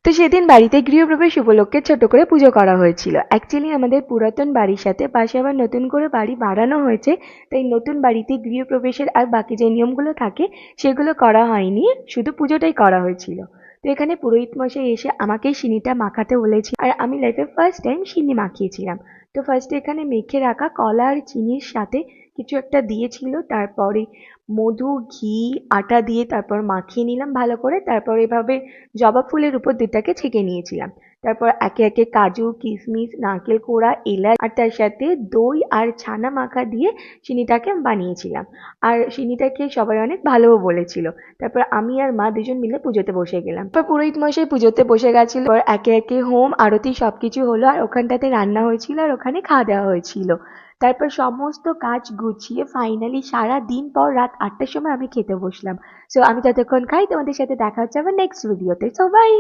তো সেদিন বাড়িতে গৃহপ্রবেশ উপলক্ষে ছোট করে পুজো করা হয়েছিল। অ্যাকচুয়ালি আমাদের পুরাতন বাড়ির সাথে পাশে আবার নতুন করে বাড়ি বাড়ানো হয়েছে, তাই নতুন বাড়িতে গৃহপ্রবেশের আর বাকি যে নিয়মগুলো থাকে সেগুলো করা হয়নি, শুধু পুজোটাই করা হয়েছিল। তো এখানে পুরোহিত মশাই এসে আমাকেই সিনিটা মাখাতে বলেছি, আর আমি লাইফে ফার্স্ট টাইম সিনি মাখিয়েছিলাম। তো ফার্স্টে এখানে মেখে রাখা কলা আর চিনির সাথে কিছু একটা দিয়েছিল, তারপরে মধু, ঘি, আটা দিয়ে তারপর মাখিয়ে নিলাম ভালো করে। তারপর এভাবে জবা ফুলের উপর দুটাকে ছেঁকে নিয়েছিলাম। তারপর একে একে কাজু, কিশমিশ, নারকেল কোড়া, এলাচ আর তার সাথে দই আর ছানা মাখা দিয়ে সিনিটাকে বানিয়েছিলাম। আর সিনিটাকে সবাই অনেক ভালোও বলেছিল। তারপর আমি আর মা দুজন মিলে পুজোতে বসে গেলাম। তারপর পুরোহিত মশাই পুজোতে বসে গেছিল, একে একে হোম আরতি সবকিছু হলো, আর ওখানটাতে রান্না হয়েছিল আর ওখানে খাওয়া দাওয়া হয়েছিল। তারপর সমস্ত কাজ গুছিয়ে ফাইনালি সারা দিন পর রাত 8টার সময় আমি খেতে বসলাম। সো আমি ততক্ষণ খাই, তোমাদের সাথে দেখা হচ্ছে আবার নেক্সট ভিডিওতে। So by.